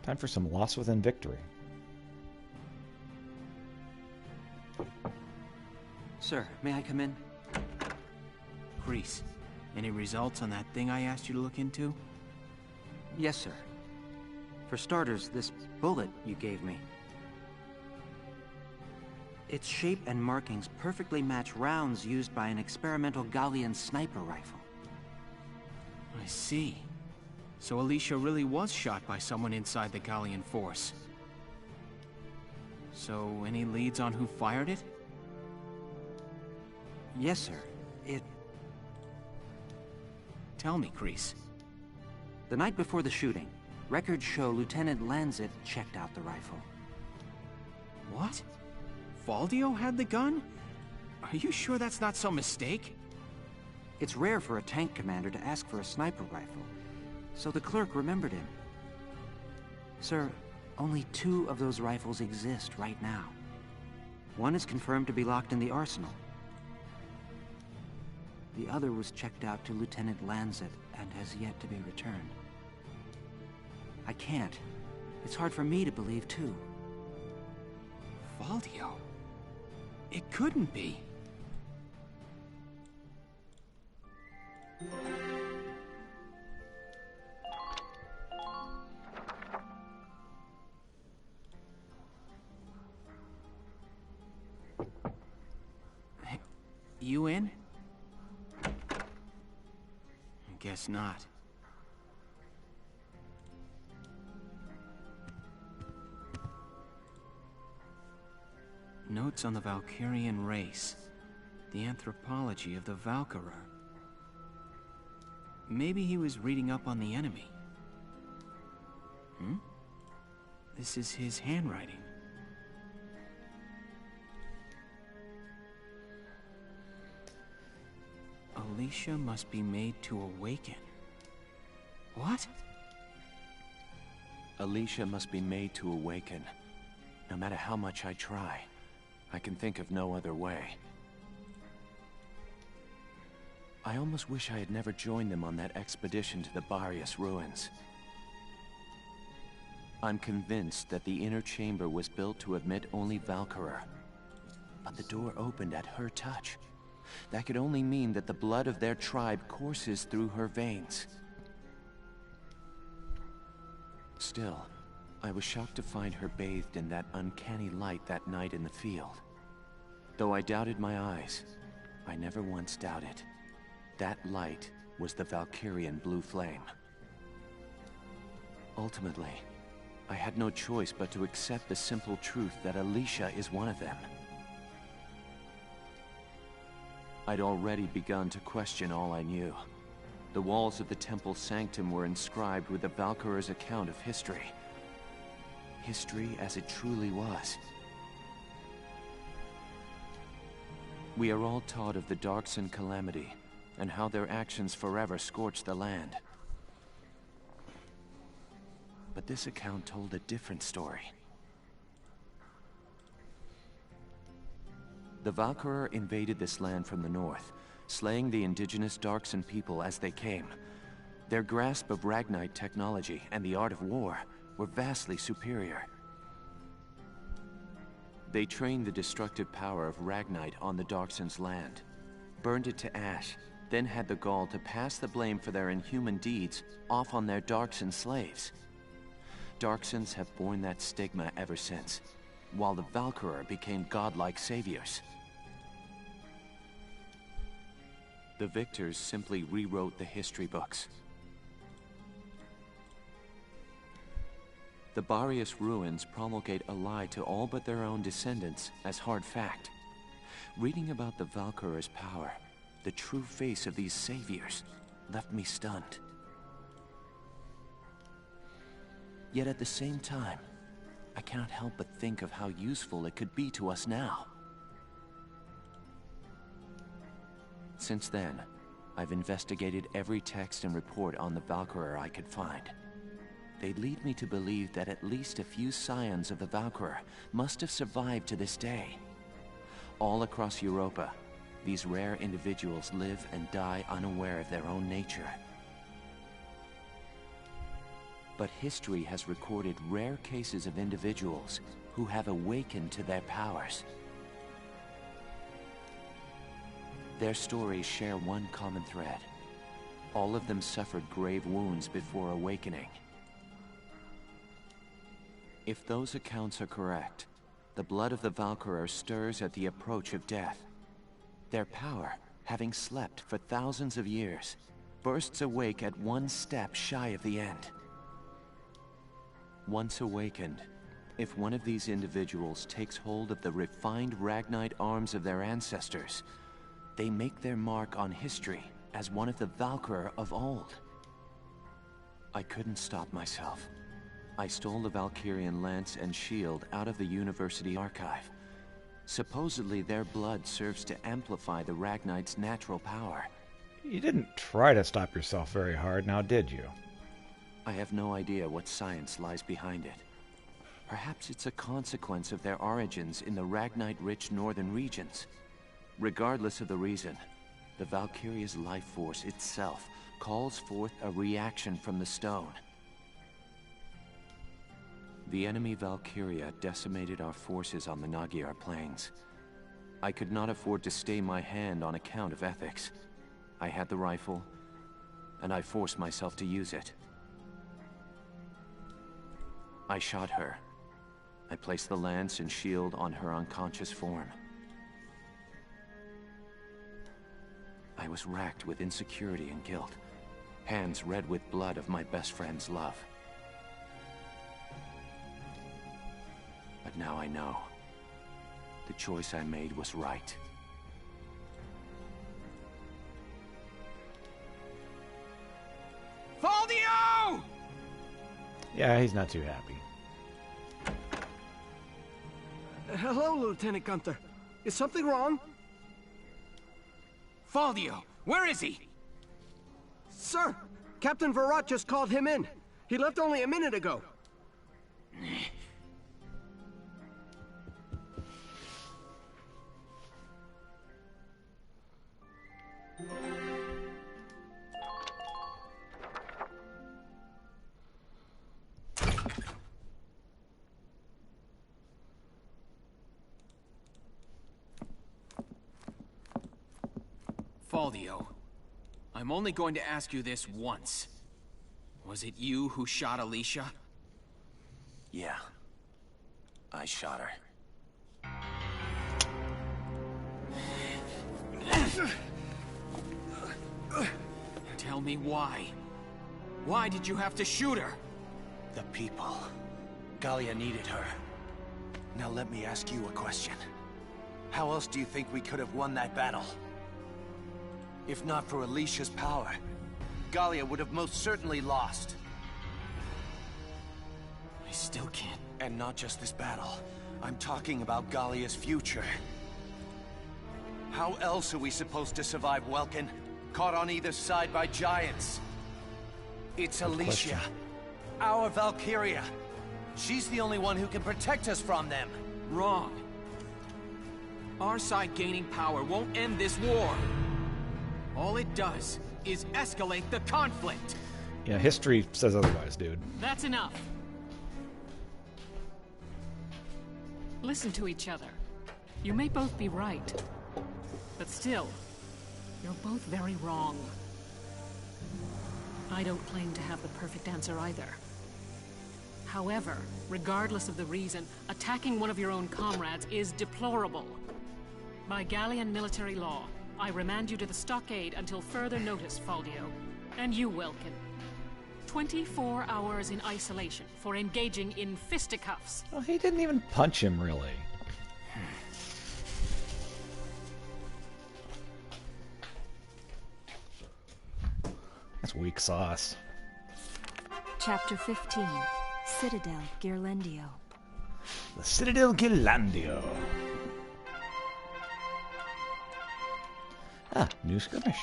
Time for some loss within victory. Sir, may I come in? Grease, any results on that thing I asked you to look into? Yes, sir. For starters, this bullet you gave me. Its shape and markings perfectly match rounds used by an experimental Gallian sniper rifle. I see. So Alicia really was shot by someone inside the Gallian force. So, any leads on who fired it? Yes, sir. Tell me, Grease. The night before the shooting, records show Lieutenant Lanzet checked out the rifle. What? Valdio had the gun? Are you sure that's not some mistake? It's rare for a tank commander to ask for a sniper rifle, so the clerk remembered him. Sir, only 2 of those rifles exist right now. One is confirmed to be locked in the arsenal. The other was checked out to Lieutenant Lanzet and has yet to be returned. I can't. It's hard for me to believe, too. Valdio? It couldn't be. Hey, you in? Guess not. Notes on the Valkyrian race. The anthropology of the Valkyra. Maybe he was reading up on the enemy. This is his handwriting. Alicia must be made to awaken. What? Alicia must be made to awaken. No matter how much I try, I can think of no other way. I almost wish I had never joined them on that expedition to the Barius ruins. I'm convinced that the inner chamber was built to admit only Valkyra. But the door opened at her touch. That could only mean that the blood of their tribe courses through her veins. Still, I was shocked to find her bathed in that uncanny light that night in the field. Though I doubted my eyes, I never once doubted. That light was the Valkyrian blue flame. Ultimately, I had no choice but to accept the simple truth that Alicia is one of them. I'd already begun to question all I knew. The walls of the temple sanctum were inscribed with the Valkyra's account of history. History as it truly was. We are all taught of the Darkson calamity, and how their actions forever scorched the land. But this account told a different story. The Valkyra invaded this land from the north, slaying the indigenous Darkson people as they came. Their grasp of Ragnite technology and the art of war were vastly superior. They trained the destructive power of Ragnite on the Darkson's land, burned it to ash, then had the gall to pass the blame for their inhuman deeds off on their Darkson slaves. Darksons have borne that stigma ever since, while the Valkyra became godlike saviors. The victors simply rewrote the history books. The Barius ruins promulgate a lie to all but their own descendants as hard fact. Reading about the Valkyra's power, the true face of these saviors, left me stunned. Yet at the same time, I cannot help but think of how useful it could be to us now. Since then, I've investigated every text and report on the Valkyra I could find. They lead me to believe that at least a few scions of the Valkyra must have survived to this day. All across Europa, these rare individuals live and die unaware of their own nature. But history has recorded rare cases of individuals who have awakened to their powers. Their stories share one common thread. All of them suffered grave wounds before awakening. If those accounts are correct, the blood of the Valkyria stirs at the approach of death. Their power, having slept for thousands of years, bursts awake at one step shy of the end. Once awakened, if one of these individuals takes hold of the refined Ragnite arms of their ancestors, they make their mark on history as one of the Valkyria of old. I couldn't stop myself. I stole the Valkyrian lance and shield out of the university archive. Supposedly their blood serves to amplify the Ragnite's natural power. You didn't try to stop yourself very hard, now did you? I have no idea what science lies behind it. Perhaps it's a consequence of their origins in the Ragnite-rich northern regions. Regardless of the reason, the Valkyria's life force itself calls forth a reaction from the stone. The enemy Valkyria decimated our forces on the Nagyar plains. I could not afford to stay my hand on account of ethics. I had the rifle, and I forced myself to use it. I shot her. I placed the lance and shield on her unconscious form. I was racked with insecurity and guilt, hands red with blood of my best friend's love. But now I know. The choice I made was right. Faldio! Yeah, he's not too happy. Hello, Lieutenant Gunther. Is something wrong? Faldio, where is he? Sir, Captain Virat just called him in. He left only a minute ago. Faldio, I'm only going to ask you this once. Was it you who shot Alicia? Yeah. I shot her. Tell me why. Why did you have to shoot her? The people. Gallia needed her. Now let me ask you a question. How else do you think we could have won that battle? If not for Alicia's power, Gallia would have most certainly lost. I still can't. And not just this battle. I'm talking about Gallia's future. How else are we supposed to survive Welkin? Caught on either side by giants. It's Alicia. Our Valkyria. She's the only one who can protect us from them. Wrong. Our side gaining power won't end this war. All it does is escalate the conflict. Yeah, history says otherwise, dude. That's enough. Listen to each other. You may both be right, but still, you're both very wrong. I don't claim to have the perfect answer either. However, regardless of the reason, attacking one of your own comrades is deplorable. By Gallian military law, I remand you to the stockade until further notice, Faldio. And you, Welkin. 24 hours in isolation for engaging in fisticuffs. Well, he didn't even punch him, really. That's weak sauce. Chapter 15, Citadel Ghirlandaio. The Citadel Ghirlandaio. Ah, new skirmish.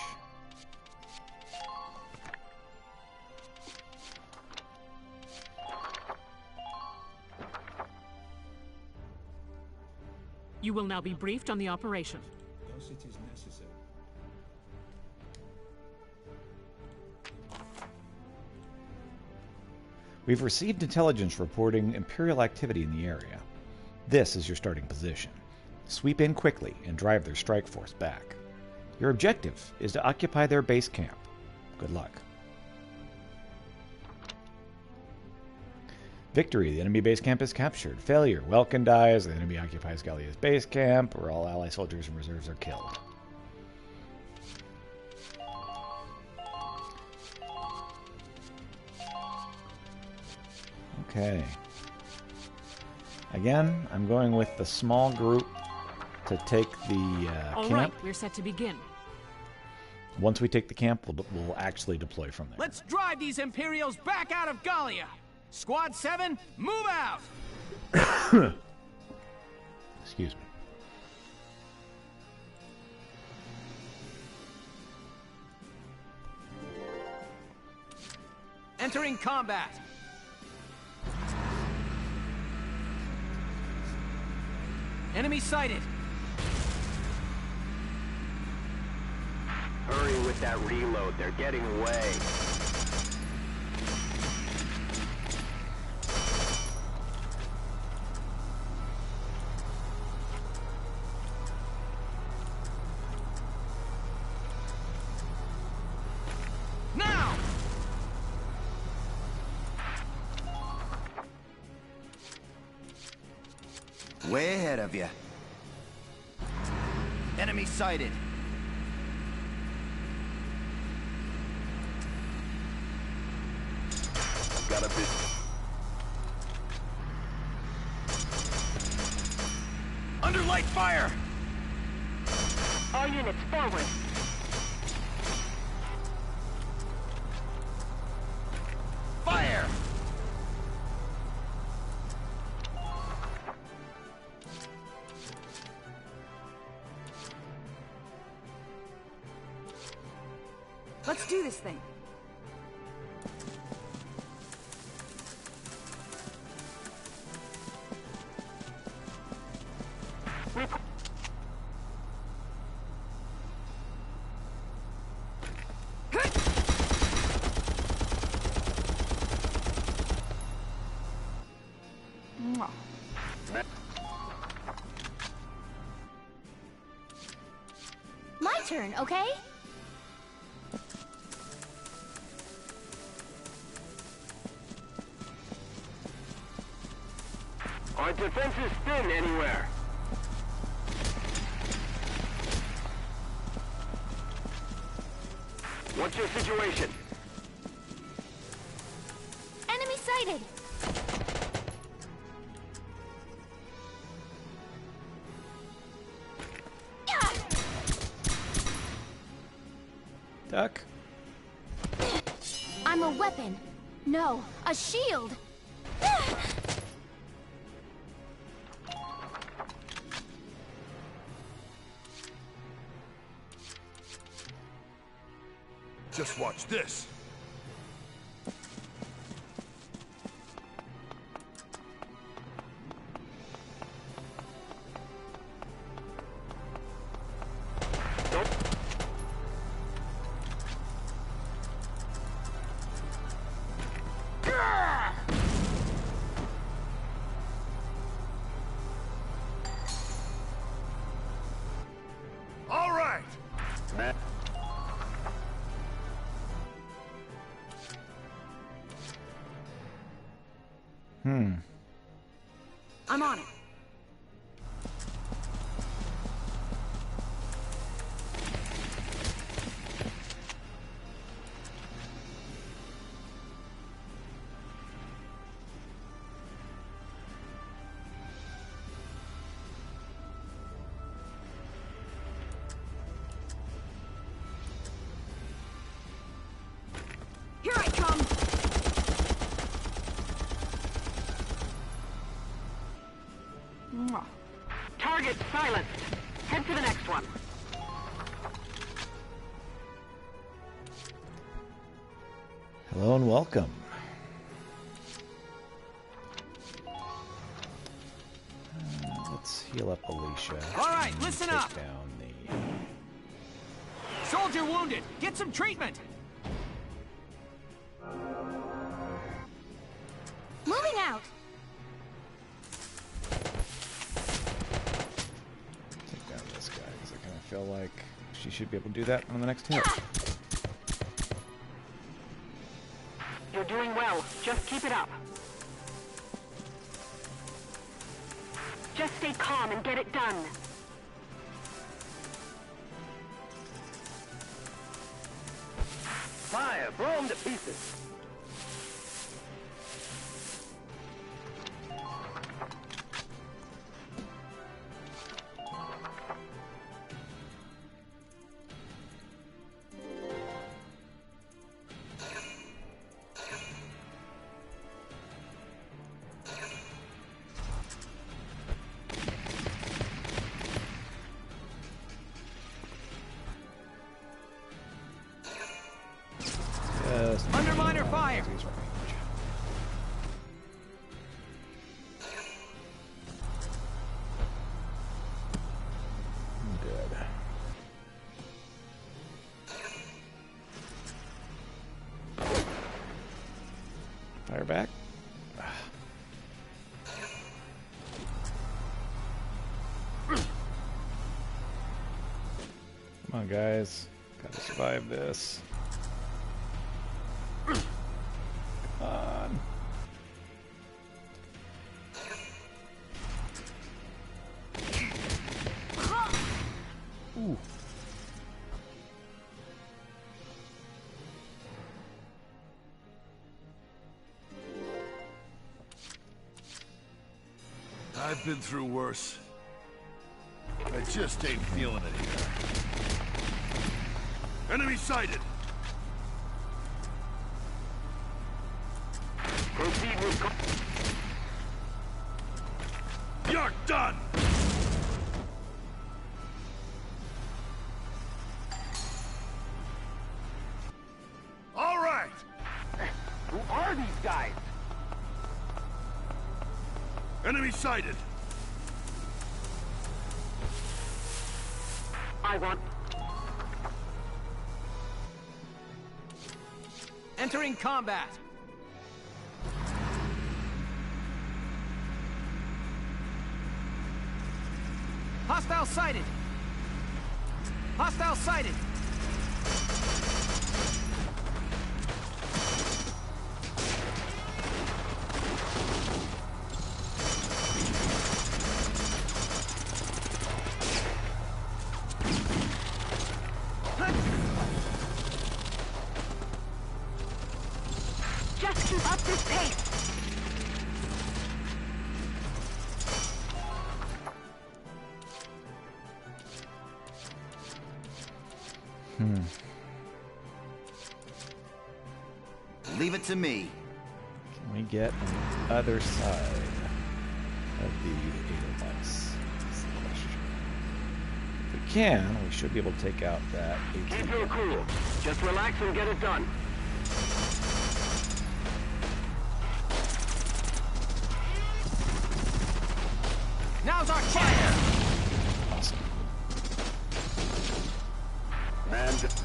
You will now be briefed on the operation. Thus it is necessary. We've received intelligence reporting Imperial activity in the area. This is your starting position. Sweep in quickly and drive their strike force back. Your objective is to occupy their base camp. Good luck. Victory. The enemy base camp is captured. Failure. Welkin dies. The enemy occupies Gallia's base camp, or all ally soldiers and reserves are killed. Okay. Again, I'm going with the small group to take the All camp. right, we're set to begin. Once we take the camp, we'll actually deploy from there. Let's drive these Imperials back out of Gallia! Squad 7, move out! Excuse me. Entering combat! Enemy sighted! Hurry with that reload, they're getting away. Now! Way ahead of you. Enemy sighted. Got a bit. Under light fire! All units forward. Fire! Let's do this thing. My turn, okay? Our defenses thin anywhere. What's your situation? Enemy sighted! Duck. I'm a weapon. No, a shield! Just watch this. All right. I'm on it. Here I come! Target silenced. Head to the next one. Hello and welcome. Let's heal up Alicia. All right, and listen take up. down the... Soldier wounded! Get some treatment! feel like she should be able to do that on the next hit. You're doing well. Just keep it up. Just stay calm and get it done. Fire! Blow them to pieces! Under minor fire! Good. Fire back. Come on, guys. Gotta survive this. Come on. Ooh. I've been through worse. I just ain't feeling it here. Enemy sighted! Proceed with... You're done! All right! Who are these guys? Enemy sighted! I want... Entering combat. Hostile sighted. Hostile sighted. Just keep up this pace. Leave it to me. Can we get on the other side of the Edelweiss? That's the question. If we can, we should be able to take out that AT. Keep your cool. Just relax and get it done. Now's our chance! Awesome. And...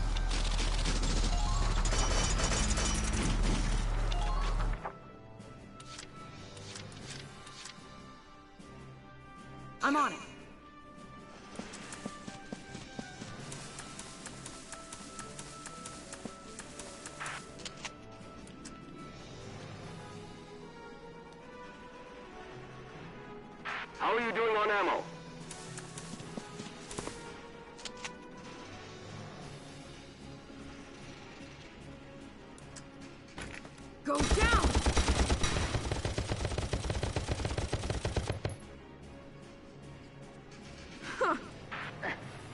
I'm on it. How are you doing on ammo? Go down!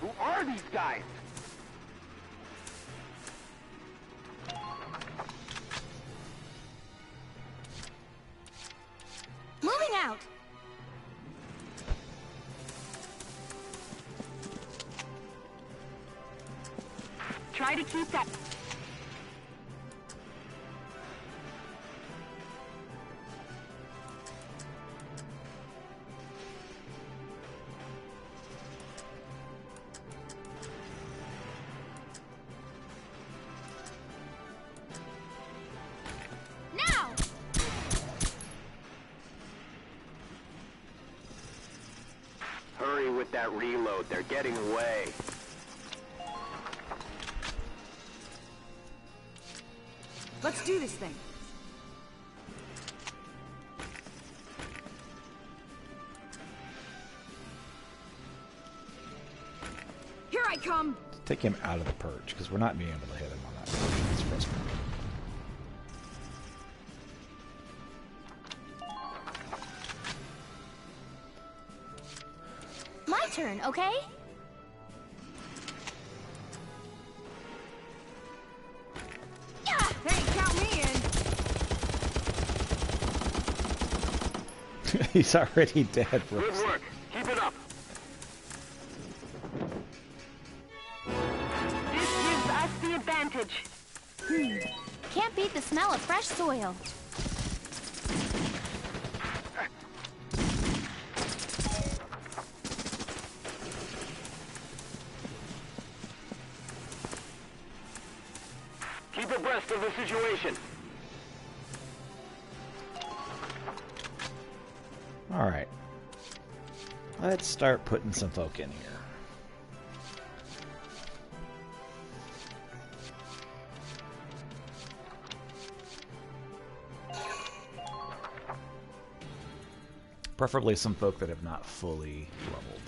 Who are these guys? Moving out. Try to keep that... Now! Hurry with that reload. They're getting away. Let's do this thing. Here I come. Take him out of the perch, because we're not being able to hit him on that perch. It's frustrating. My turn, okay? Hey, count me in. He's already dead, Brooks. Good work. Keep it up. This gives us the advantage. Can't beat the smell of fresh soil. Keep abreast of the situation. Alright. Let's start putting some folk in here. Preferably some folk that have not fully leveled.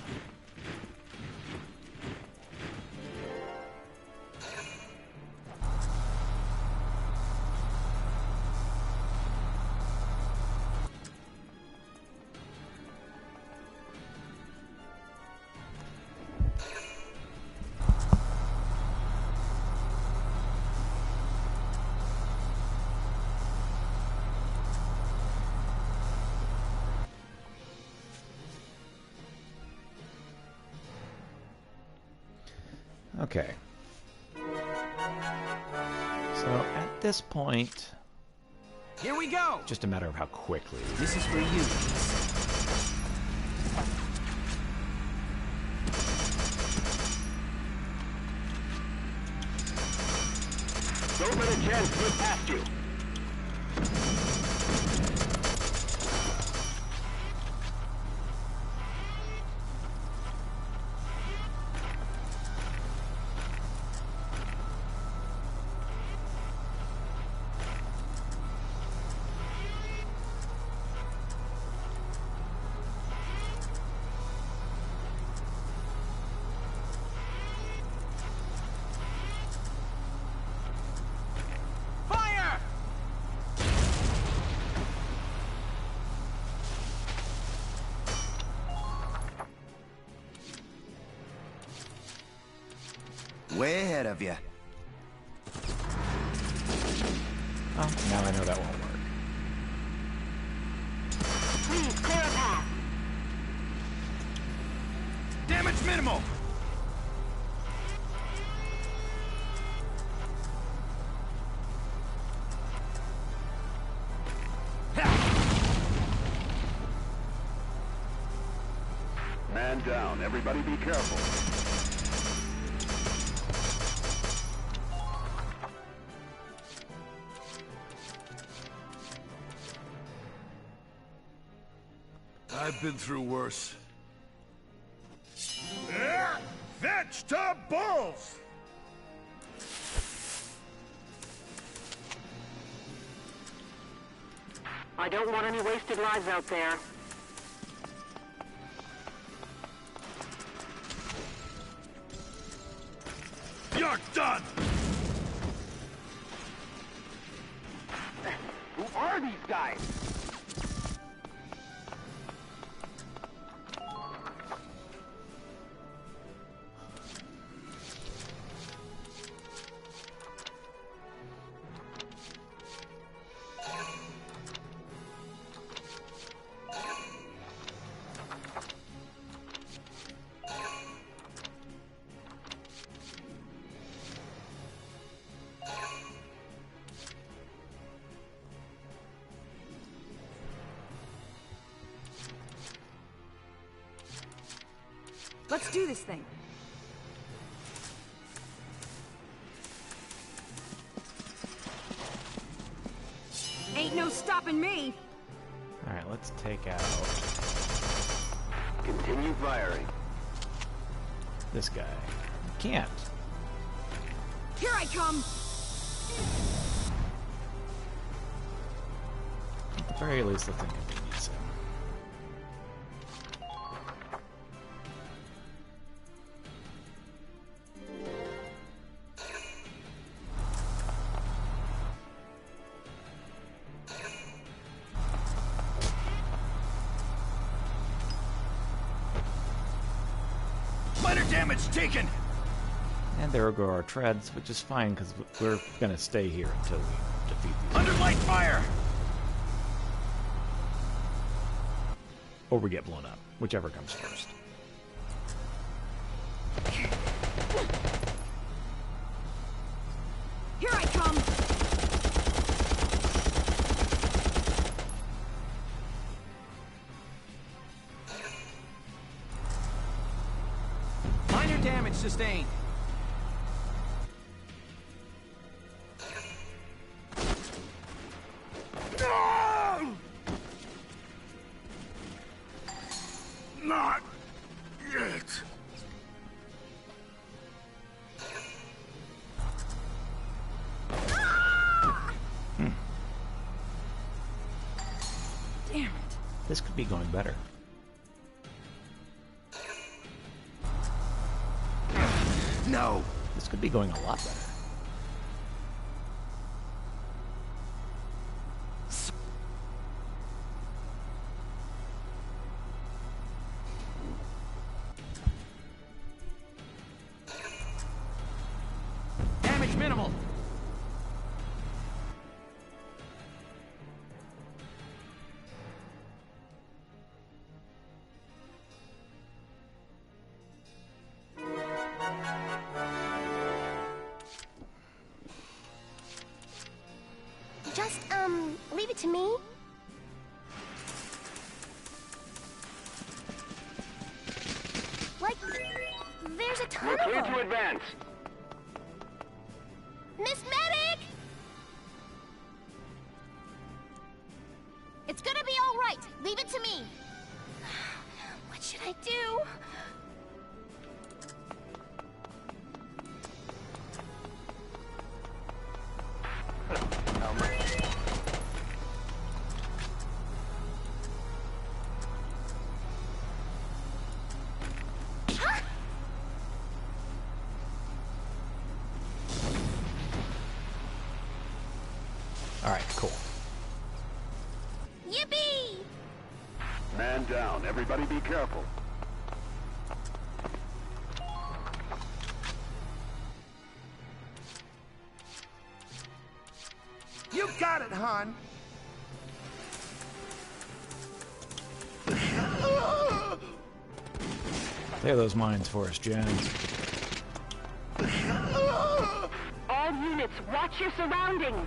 Okay. So at this point, here we go. Just a matter of how quickly. This is for you. Don't let a chance slip past you. Way ahead of you. Oh, now I know that won't work. Please clear a path. Damage minimal. Man down. Everybody be careful. I've been through worse. Vegetables! I don't want any wasted lives out there. You're done! Who are these guys? Let's do this thing. Ain't no stopping me. All right, let's take out Continue firing. this guy. Can't. Here I come. the very least, I think it needs him. Minor damage taken! And there go our treads, which is fine because we're going to stay here until we defeat these. Under light fire! Or we get blown up, whichever comes first. Here I come! Minor damage sustained. Not yet. Damn it. This could be going better. No! This could be going a lot better. Damage minimal. Just, leave it to me. Like, there's a ton of them. to advance. Miss Medic! It's gonna be all right. Leave it to me. What should I do? Alright, cool. Yippee! Man down. Everybody be careful. You got it, hon! Clear those mines for us, Jen. All units, watch your surroundings.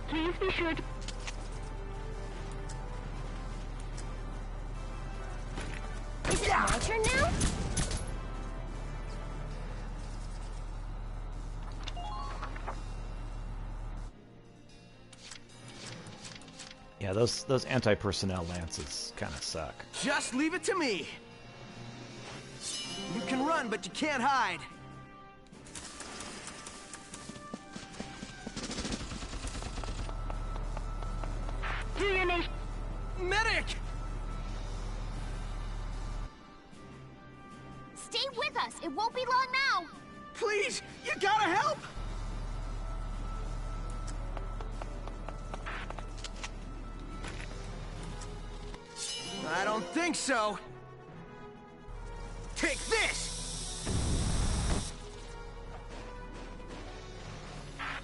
Please be sure to... Is it my turn now? Yeah, those anti-personnel lances kind of suck. Just leave it to me. You can run, but you can't hide. To your nation. Medic! Stay with us. It won't be long now. Please, you gotta help! I don't think so. Take this!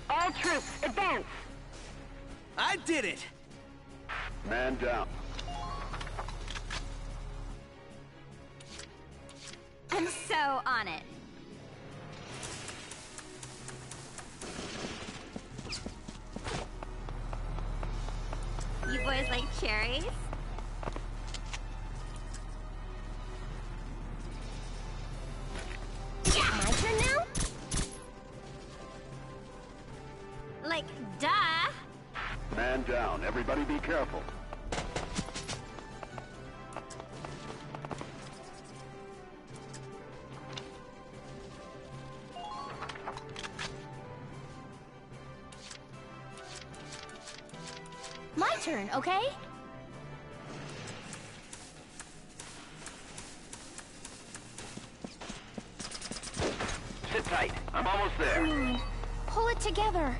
All troops, advance. I did it! Man down. I'm so on it. You boys like cherries? My turn now? Like, duh. Man down. Everybody be careful. My turn, okay? Sit tight. I'm almost there. Come on. Pull it together.